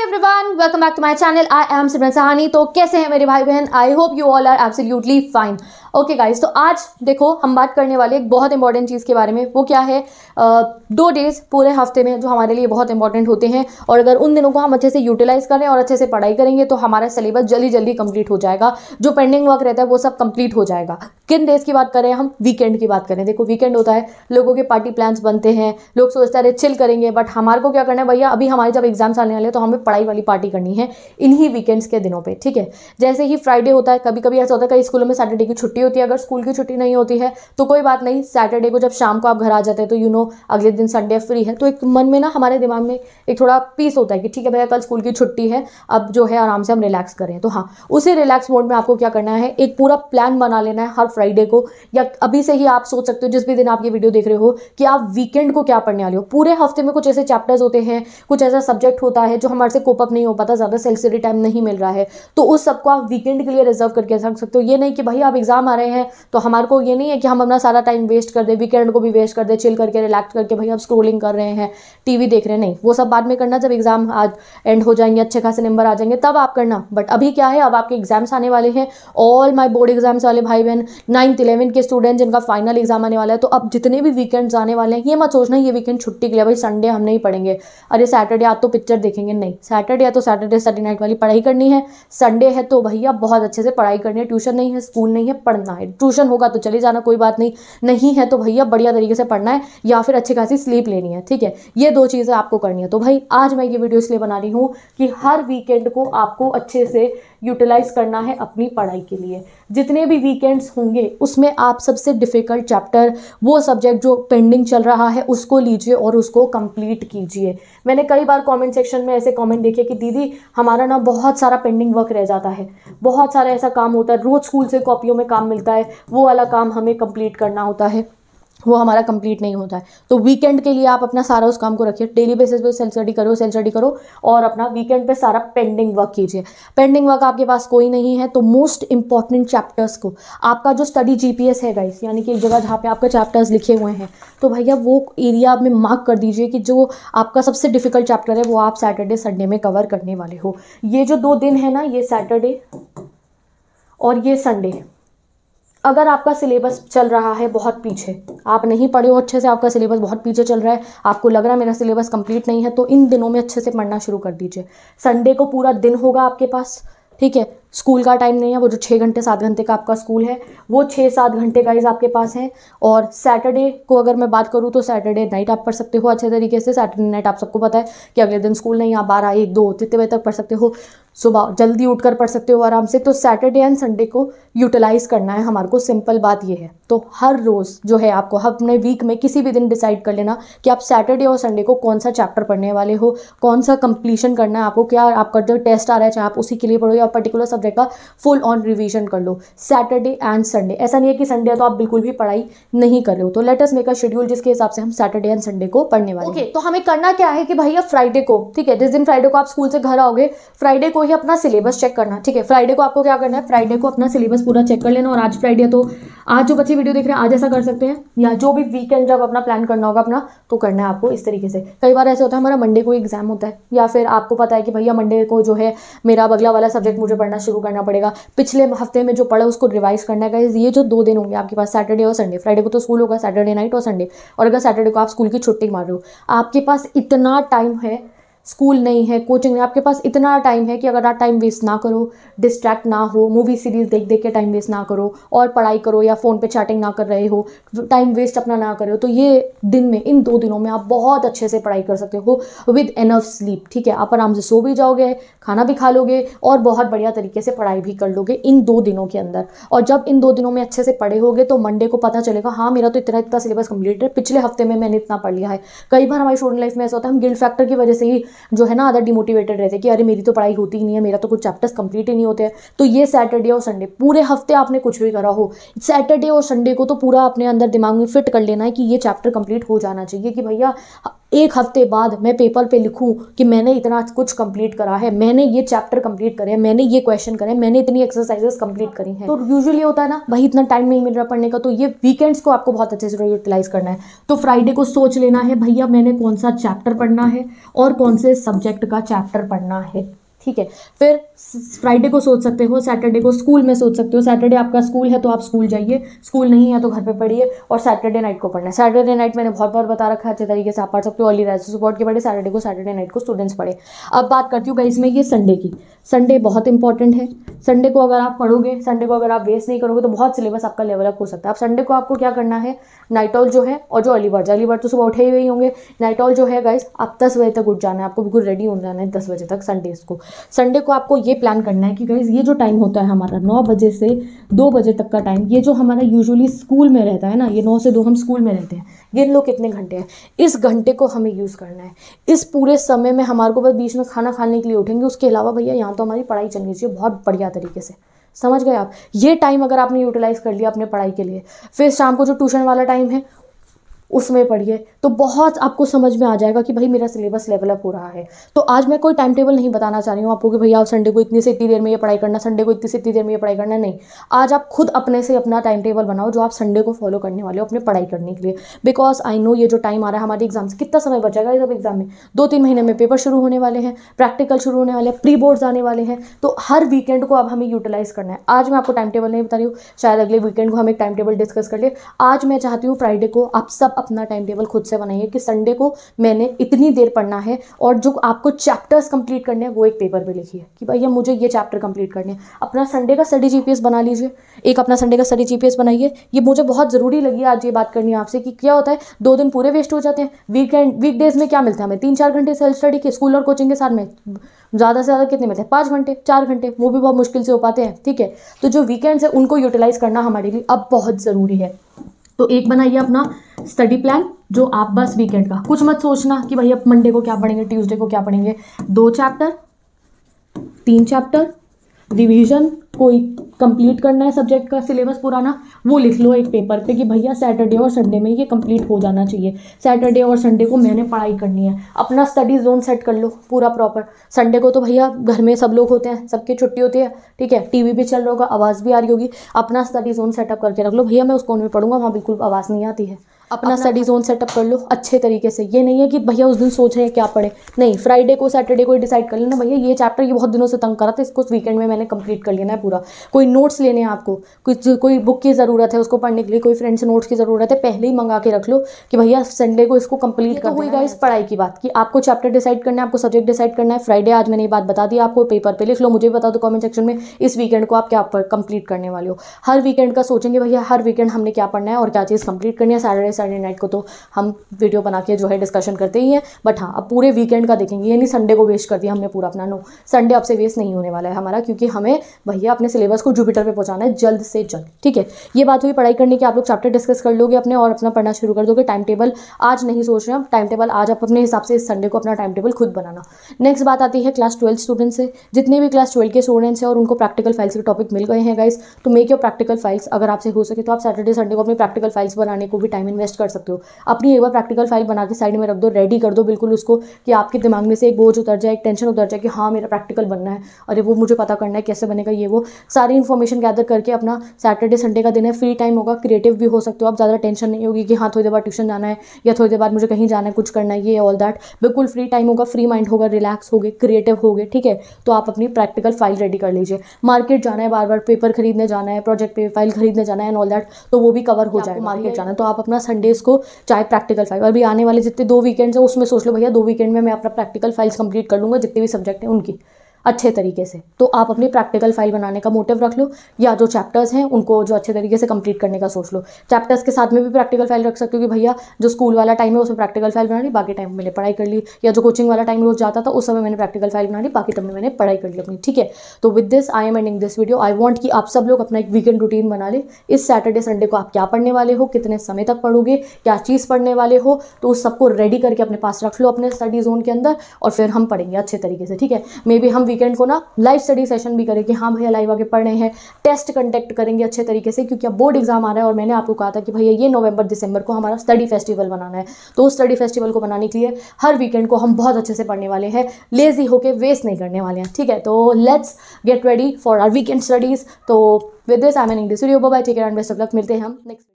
Everyone, welcome back to my channel. I am Simran Sahani. तो कैसे हैं मेरे भाई बहन? I hope you all are absolutely fine. Okay guys, तो आज देखो हम बात करने वाले एक बहुत इंपॉर्टेंट चीज़ के बारे में। वो क्या है? 2 डेज पूरे हफ्ते में जो हमारे लिए बहुत इंपॉर्टेंट होते हैं, और अगर उन दिनों को हम अच्छे से यूटिलाइज करें और अच्छे से पढ़ाई करेंगे तो हमारा सिलेबस जल्दी जल्दी कंप्लीट हो जाएगा। जो पेंडिंग वर्क रहता है वो सब कंप्लीट हो जाएगा। किन डेज की बात करें? हम वीकेंड की बात करें। देखो वीकेंड होता है, लोगों के पार्टी प्लान्स बनते हैं, लोग सोचते हैं चिल करेंगे, बट हमारे को क्या करना है भैया? अभी हमारे जब एग्जाम्स आने वाले हैं तो हमें पढ़ाई वाली पार्टी करनी है इन्हीं वीकेंड्स के दिनों पे, ठीक है। जैसे ही फ्राइडे होता है, कभी कभी ऐसा होता है कई स्कूलों में सैटरडे की छुट्टी होती है। अगर स्कूल की छुट्टी नहीं होती है तो कोई बात नहीं, सैटरडे को जब शाम को आप घर आ जाते हैं तो अगले दिन संडे फ्री है, तो एक मन में ना हमारे दिमाग में एक थोड़ा पीस होता है कि ठीक है भैया कल स्कूल की छुट्टी है, अब जो है आराम से हम रिलैक्स करें। तो हाँ, उसी रिलैक्स मोड में आपको क्या करना है, एक पूरा प्लान बना लेना है हर फ्राइडे को, या अभी से ही आप सोच सकते हो जिस भी दिन आप ये वीडियो देख रहे हो कि आप वीकेंड को क्या पढ़ने वाले हो। पूरे हफ्ते में कुछ ऐसे चैप्टर्स होते हैं, कुछ ऐसा सब्जेक्ट होता है जो हमारे से कोप अप नहीं हो पाता, ज़्यादा सेल्फ स्टडी टाइम नहीं मिल रहा है, तो उस सबको आप वीकेंड के लिए रिजर्व करके रख सकते हो। ये नहीं कि भाई आप एग्जाम आ रहे हैं तो हमारे को ये नहीं है कि हम अपना सारा टाइम वेस्ट कर दे, वीकेंड को भी वेस्ट कर दे, चिल करके रिलैक्स करके भाई आप स्क्रोलिंग कर रहे हैं, टीवी देख रहे हैं। नहीं, वो सब बाद में करना, जब एग्जाम आज एंड हो जाएंगे, अच्छे खासे नंबर आ जाएंगे तब आप करना। बट अभी क्या है, अब आपके एग्जाम्स आने वाले हैं, ऑल माई बोर्ड एग्जाम्स वाले भाई बहन, 9th 11th के स्टूडेंट जिनका फाइनल एग्जाम आने वाला है, तो अब जितने भी वीकेंड्स आने वाले हैं ये मत सोचना ये वीकेंड छुट्टी के लिए भाई संडे हम नहीं पढ़ेंगे, अरे सैटरडे आज तो पिक्चर देखेंगे। नहीं, सैटरडे या तो सैटरडे सैटरडे नाइट वाली पढ़ाई करनी है, संडे है तो भैया बहुत अच्छे से पढ़ाई करनी है। ट्यूशन नहीं है, स्कूल नहीं है, पढ़ना है। ट्यूशन होगा तो चले जाना, कोई बात नहीं, नहीं है तो भैया बढ़िया तरीके से पढ़ना है, या फिर अच्छी खासी स्लीप लेनी है, ठीक है। ये 2 चीज़ें आपको करनी है। तो भाई आज मैं ये वीडियो इसलिए बना रही हूँ कि हर वीकेंड को आपको अच्छे से यूटिलाइज करना है अपनी पढ़ाई के लिए। जितने भी वीकेंड्स होंगे उसमें आप सबसे डिफ़िकल्ट चैप्टर, वो सब्जेक्ट जो पेंडिंग चल रहा है उसको लीजिए और उसको कंप्लीट कीजिए। मैंने कई बार कमेंट सेक्शन में ऐसे कमेंट देखे कि दीदी हमारा ना बहुत सारा पेंडिंग वर्क रह जाता है, बहुत सारा ऐसा काम होता है, रोज़ स्कूल से कॉपियों में काम मिलता है, वो वाला काम हमें कंप्लीट करना होता है, वो हमारा कंप्लीट नहीं होता है। तो वीकेंड के लिए आप अपना सारा उस काम को रखिए, डेली बेसिस पे सेल्फ स्टडी करो और अपना वीकेंड पे सारा पेंडिंग वर्क कीजिए। पेंडिंग वर्क आपके पास कोई नहीं है तो मोस्ट इंपॉर्टेंट चैप्टर्स को, आपका जो स्टडी जीपीएस है गाइस, यानी कि एक जगह जहाँ पे आपके चैप्टर्स लिखे हुए हैं, तो भैया वो एरिया में मार्क कर दीजिए कि जो आपका सबसे डिफिकल्ट चैप्टर है वो आप सैटरडे संडे में कवर करने वाले हो। ये जो 2 दिन है ना, ये सैटरडे और ये संडे, अगर आपका सिलेबस चल रहा है बहुत पीछे, आप नहीं पढ़े हो अच्छे से, आपका सिलेबस बहुत पीछे चल रहा है, आपको लग रहा है मेरा सिलेबस कंप्लीट नहीं है, तो इन दिनों में अच्छे से पढ़ना शुरू कर दीजिए। संडे को पूरा दिन होगा आपके पास, ठीक है। स्कूल का टाइम नहीं है, वो जो 6 घंटे 7 घंटे का आपका स्कूल है वो 6-7 घंटे गाइस आपके पास है। और सैटरडे को अगर मैं बात करूँ तो सैटरडे नाइट आप पढ़ सकते हो अच्छे तरीके से। सैटरडे नाइट आप सबको पता है कि अगले दिन स्कूल नहीं, आप 12, 1, 2 जितने बजे तक पढ़ सकते हो, सुबह जल्दी उठकर पढ़ सकते हो आराम से। तो सैटरडे एंड संडे को यूटिलाइज करना है हमारे को, सिंपल बात ये है। तो हर रोज़ जो है आपको अपने वीक में किसी भी दिन डिसाइड कर लेना कि आप सैटरडे और संडे को कौन सा चैप्टर पढ़ने वाले हो, कौन सा कंप्लीशन करना है आपको, क्या आपका जो टेस्ट आ रहा है चाहे आप उसी के लिए पढ़ो या पर्टिकुलर सब्जेक्ट का फुल ऑन रिवीजन कर लो सैटरडे एंड संडे। ऐसा नहीं है कि संडे है तो आप बिल्कुल भी पढ़ाई नहीं कर रहे हो। तो let us make a schedule जिसके हिसाब से हम सैटरडे एंड संडे को पढ़ने वाले हैं। तो हमें करना क्या है कि भैया फ्राइडे को, ठीक है, जिस दिन फ्राइडे को आप स्कूल से घर आओगे, फ्राइडे को ही अपना सिलेबस चेक करना, ठीक है। फ्राइडे को आपको क्या करना है, फ्राइडे को अपना सिलेबस पूरा चेक कर लेना। और आज फ्राइडे है तो आज जो बच्चे वीडियो देख रहे हैं आज ऐसा कर सकते हैं, या जो भी वीकेंड जब अपना प्लान करना होगा अपना, तो करना है आपको इस तरीके से। कई बार ऐसे होता है हमारा मंडे को एग्जाम होता है, या फिर आपको पता है कि भैया मंडे को जो है मेरा अगला वाला सब्जेक्ट मुझे पढ़ना शुरू करना पड़ेगा, पिछले हफ्ते में जो पढ़ा उसको रिवाइज करना है गाइस। ये जो 2 दिन होंगे आपके पास, सैटरडे और संडे, फ्राइडे को तो स्कूल होगा, सैटरडे नाइट और संडे, और अगर सैटरडे को आप स्कूल की छुट्टी मार रहे हो, आपके पास इतना टाइम है, स्कूल नहीं है, कोचिंग नहीं, आपके पास इतना टाइम है कि अगर आप टाइम वेस्ट ना करो, डिस्ट्रैक्ट ना हो, मूवी सीरीज देख देख के टाइम वेस्ट ना करो और पढ़ाई करो, या फ़ोन पे चैटिंग ना कर रहे हो, टाइम वेस्ट अपना ना करो, तो ये दिन में, इन 2 दिनों में आप बहुत अच्छे से पढ़ाई कर सकते हो विद एनफ स्लीप, ठीक है। आप आराम से सो भी जाओगे, खाना भी खा लोगे और बहुत बढ़िया तरीके से पढ़ाई भी कर लोगे इन 2 दिनों के अंदर। और जब इन 2 दिनों में अच्छे से पढ़े होगे तो मंडे को पता चलेगा हाँ मेरा तो इतना इतना सिलेबस कंप्लीट है, पिछले हफ्ते में मैंने इतना पढ़ लिया है। कई बार हमारी स्टूडेंट लाइफ में ऐसा होता है हम गिल्ट फैक्टर की वजह से ही जो है ना आधा मोटिवेटेड रहते कि अरे मेरी तो पढ़ाई होती ही नहीं है, मेरा तो कुछ चैप्टर्स कंप्लीट ही नहीं होते हैं। तो ये सैटरडे और संडे, पूरे हफ्ते आपने कुछ भी करा हो, सैटरडे और संडे को तो पूरा अपने अंदर दिमाग में फिट कर लेना है कि ये चैप्टर कंप्लीट हो जाना चाहिए, कि भैया एक हफ्ते बाद मैं पेपर पे लिखूं कि मैंने इतना कुछ कंप्लीट करा है, मैंने ये चैप्टर कंप्लीट करे हैं, मैंने ये क्वेश्चन करे हैं, मैंने इतनी एक्सरसाइजेस कंप्लीट करी हैं। तो यूजुअली होता है ना भाई इतना टाइम नहीं मिल रहा पढ़ने का, तो ये वीकेंड्स को आपको बहुत अच्छे से यूटिलाइज करना है। तो फ्राइडे को सोच लेना है भैया मैंने कौन सा चैप्टर पढ़ना है और कौन से सब्जेक्ट का चैप्टर पढ़ना है, ठीक है। फिर फ्राइडे को सोच सकते हो, सैटरडे को स्कूल में सोच सकते हो। सैटरडे आपका स्कूल है तो आप स्कूल जाइए, स्कूल नहीं है तो घर पे पढ़िए, और सैटरडे नाइट को पढ़ना है। सैटरडे नाइट मैंने बहुत बार बता रखा है, अच्छे तरीके से आप पढ़ सकते हो। अर्ली राइज सपोर्ट के पढ़े सैटरडे को, सैटरडे नाइट को स्टूडेंट्स पढ़े। अब बात करती हूँ गाइस मैं ये संडे की। संडे बहुत इंपॉर्टेंट है। संडे को अगर आप पढ़ोगे, संडे को अगर आप वेस्ट नहीं करोगे तो बहुत सिलेबस आपका लेवल अप हो सकता है। अब संडे को आपको क्या करना है, नाइट ऑल जो है और जो अर्ली बर्ड तो सुबह उठे ही हुए होंगे। नाइट ऑल जो है गाइस आप 10 बजे तक उठ जाना है, आपको बिल्कुल रेडी हो जाना है 10 बजे तक संडे को आपको ये प्लान करना है कि गाइस ये जो टाइम होता है हमारा 9 बजे से 2 बजे तक का टाइम, ये जो हमारा यूजुअली स्कूल में रहता है ना, ये 9 से 2 हम स्कूल में रहते हैं, गिन लो कितने घंटे हैं। इस घंटे को हमें यूज़ करना है। इस पूरे समय में हमारे को बस बीच में खाना खाने के लिए उठेंगे, उसके अलावा भैया यहाँ तो हमारी पढ़ाई चलनी चाहिए बहुत बढ़िया तरीके से। समझ गए आप? ये टाइम अगर आपने यूटिलाइज कर लिया अपने पढ़ाई के लिए, फिर शाम को जो ट्यूशन वाला टाइम है उसमें पढ़िए, तो बहुत आपको समझ में आ जाएगा कि भाई मेरा सिलेबस लेवल अप हो रहा है। तो आज मैं कोई टाइम टेबल नहीं बताना चाह रही हूँ आपको कि भैया आप संडे को इतनी से इतनी देर में ये पढ़ाई करना, संडे को इतनी से इतनी देर में ये पढ़ाई करना, नहीं। आज आप खुद अपने से अपना टाइम टेबल बनाओ जो आप संडे को फॉलो करने वाले हो अपने पढ़ाई करने के लिए। बिकॉज आई नो ये जो टाइम आ रहा है हमारे एग्जाम से, कितना समय बचेगा ये सब एग्जाम में, 2-3 महीने में पेपर शुरू होने वाले हैं, प्रैक्टिकल शुरू होने वाले हैं, प्री बोर्ड्स आने वाले हैं। तो हर वीकेंड को अब हमें यूटिलाइज करना है। आज मैं आपको टाइम टेबल नहीं बता रही हूँ, शायद अगले वीकेंड को हम एक टाइम टेबल डिस्कस कर ले। आज मैं चाहती हूँ फ्राइडे को आप सब अपना टाइम टेबल खुद से बनाइए कि संडे को मैंने इतनी देर पढ़ना है, और जो आपको चैप्टर्स कंप्लीट करने हैं वो एक पेपर पे लिखिए कि भैया मुझे ये चैप्टर कंप्लीट करने हैं। अपना संडे का स्टडी जीपीएस बना लीजिए, एक अपना संडे का स्टडी जीपीएस बनाइए। ये मुझे बहुत ज़रूरी लगी आज ये बात करनी है आपसे कि क्या होता है 2 दिन पूरे वेस्ट हो जाते हैं। वीकडेज में क्या मिलता है हमें, 3-4 घंटे सेल्फ स्टडी के, स्कूल और कोचिंग के साथ में ज़्यादा से ज़्यादा कितने मिलते हैं, 5 घंटे 4 घंटे, वो भी बहुत मुश्किल से हो पाते हैं, ठीक है। तो जो वीकेंड्स है उनको यूटिलाइज करना हमारे लिए अब बहुत ज़रूरी है। तो एक बनाइए अपना स्टडी प्लान जो आप बस वीकेंड का, कुछ मत सोचना कि भैया मंडे को क्या पढ़ेंगे, ट्यूसडे को क्या पढ़ेंगे। 2 चैप्टर 3 चैप्टर रिवीजन कोई कंप्लीट करना है, सब्जेक्ट का सिलेबस पुराना, वो लिख लो एक पेपर पे कि भैया सैटरडे और संडे में ये कंप्लीट हो जाना चाहिए। सैटरडे और संडे को मैंने पढ़ाई करनी है। अपना स्टडी जोन सेट कर लो पूरा प्रॉपर। संडे को तो भैया घर में सब लोग होते हैं, सबकी छुट्टी होती है, ठीक है, टीवी भी चल रहा होगा, आवाज़ भी आ रही होगी। अपना स्टडी जोन सेटअप करके रख लो, भैया मैं उस कोने में पढ़ूंगा, वहाँ बिल्कुल आवाज़ नहीं आती है। अपना स्टडी जोन सेटअप कर लो अच्छे तरीके से। ये नहीं है कि भैया उस दिन सोच रहे हैं क्या पढ़े, नहीं, फ्राइडे को सैटरडे को डिसाइड कर लेना भैया ये चैप्टर ये बहुत दिनों से तंग करा था, इसको वीकेंड में मैंने कंप्लीट कर लेना है पूरा। कोई नोट्स लेने हैं आपको, कोई बुक की ज़रूरत है उसको पढ़ने के लिए, कोई फ्रेंड से नोट्स की ज़रूरत है, पहले ही मंगा के रख लो कि भैया संडे को इसको कंप्लीट कर हुई गाइस पढ़ाई की बात कि आपको चैप्टर डिसाइड करना है, आपको सब्जेक्ट डिसाइड करना है। फ्राइडे आज मैंने ये बात बता दी, आपको पेपर पे लिख लो, मुझे बता दो कमेंट सेक्शन में इस वीकेंड को आप क्या कंप्लीट करने वाले हो। हर वीकेंड का सोचेंगे भैया हर वीकेंड हमने क्या पढ़ना है और क्या चीज़ कंप्लीट करनी है। सैटरडे नाइट को तो हम वीडियो बना के जो है डिस्कशन करते ही हैं, बट हाँ अब पूरे वीकेंड का देखेंगे। ये नहीं संडे को वेस्ट कर दिया हमने पूरा अपना, नो, संडे अब से वेस्ट नहीं होने वाला है हमारा, क्योंकि हमें भैया अपने सिलेबस को जुपिटर पे पहुंचाना है जल्द से जल्द, ठीक है। ये बात हुई पढ़ाई करने की, आप लोग चैप्टर डिस्कस कर लोगे अपने और अपना पढ़ना शुरू कर दोगे। टाइम टेबल आज नहीं सोच रहे हैं, टाइम टेबल आज आप अपने हिसाब से इस संडे को अपना टाइम टेबल खुद बनाना। नेक्स्ट बात आती है क्लास 12 स्टूडेंट्स से, जितने भी क्लास 12 के स्टूडेंट्स हैं और उनको प्रैक्टिकल फाइल्स के टॉपिक मिल गए हैं गाइस, तो मेक योर प्रैक्टिकल फाइल्स। अगर आपसे हो सके तो आप सैटरडे संडे को अपनी प्रैक्टिकल फाइल्स बनाने को भी टाइम इन्वेस्ट कर सकते हो। अपनी एक बार प्रैक्टिकल फाइल बना के साइड में रख दो, रेडी कर दो बिल्कुल उसको, कि आपके दिमाग में से एक बोझ उतर जाए, एक टेंशन उतर जाए कि हाँ मेरा प्रैक्टिकल बनना है, अरे वो मुझे पता करना है कैसे बनेगा, ये वो सारी इन्फॉर्मेशन गैदर करके अपना सैटरडे संडे का दिन है, फ्री टाइम होगा, क्रिएटिव भी हो सकते हो आप, ज़्यादा टेंशन नहीं होगी कि हाँ थोड़ी देर बाद ट्यूशन जाना है या थोड़ी देर बाद मुझे कहीं जाना है, कुछ करना है, ये ऑल दैट। बिल्कुल फ्री टाइम होगा, फ्री माइंड होगा, रिलैक्स होगे, क्रिएटिव होगे, ठीक है। तो आप अपनी प्रैक्टिकल फाइल रेडी कर लीजिए। मार्केट जाना है, बार बार पेपर खरीदने जाना है, प्रोजेक्ट पे फाइल खरीदने जाना है एंड ऑल दैट, तो वो भी कवर हो जाएगा। मार्केट जाना है तो आप अपना संडेज को चाहे प्रैक्टिकल फाइल, अभी आने वाले जितने 2 वीकेंड्स है उसमें सोच लो भैया 2 वीकेंड में मैं अपना प्रैक्टिकल फाइल्स कंप्लीट कर लूँगा, जितने भी सब्जेक्ट हैं उनकी अच्छे तरीके से। तो आप अपनी प्रैक्टिकल फाइल बनाने का मोटिव रख लो, या जो चैप्टर्स हैं उनको जो अच्छे तरीके से कंप्लीट करने का सोच लो। चैप्टर्स के साथ में भी प्रैक्टिकल फाइल रख सकते हो कि भैया जो स्कूल वाला टाइम है उसमें प्रैक्टिकल फाइल बना ली, बाकी टाइम मैंने पढ़ाई कर ली, या जो कोचिंग वाला टाइम रोज जाता था उस समय मैंने प्रैक्टिकल फाइल बना ली, बाकी टाइम में मैंने पढ़ाई कर ली अपनी, ठीक है। तो with this I am ending this video. I want कि आप सब लोग अपना एक वीकेंड रूटीन बना ले। इस सैटरडे संडे को आप क्या पढ़ने वाले हो, कितने समय तक पढ़ोगे, क्या चीज़ पढ़ने वाले हो, तो उस सबको रेडी करके अपने पास रख लो अपने स्टडी जोन के अंदर, और फिर हम पढ़ेंगे अच्छे तरीके से, ठीक है। मे बी हम वीकेंड को ना लाइव स्टडी सेशन भी करें कि हाँ भैया लाइव आके पढ़ रहे हैं, टेस्ट कंडक्ट करेंगे अच्छे तरीके से, क्योंकि अब बोर्ड एग्जाम आ रहा है और मैंने आपको कहा था कि भैया ये नवंबर दिसंबर को हमारा स्टडी फेस्टिवल बनाना है। तो उस स्टडी फेस्टिवल को बनाने के लिए हर वीकेंड को हम बहुत अच्छे से पढ़ने वाले हैं, लेजी होके वेस्ट नहीं करने वाले हैं, ठीक है। तो let's get ready for our weekend studies. तो with this I am ending this video, bye bye, take care and best of luck. मिलते हैं हम नेक्स्ट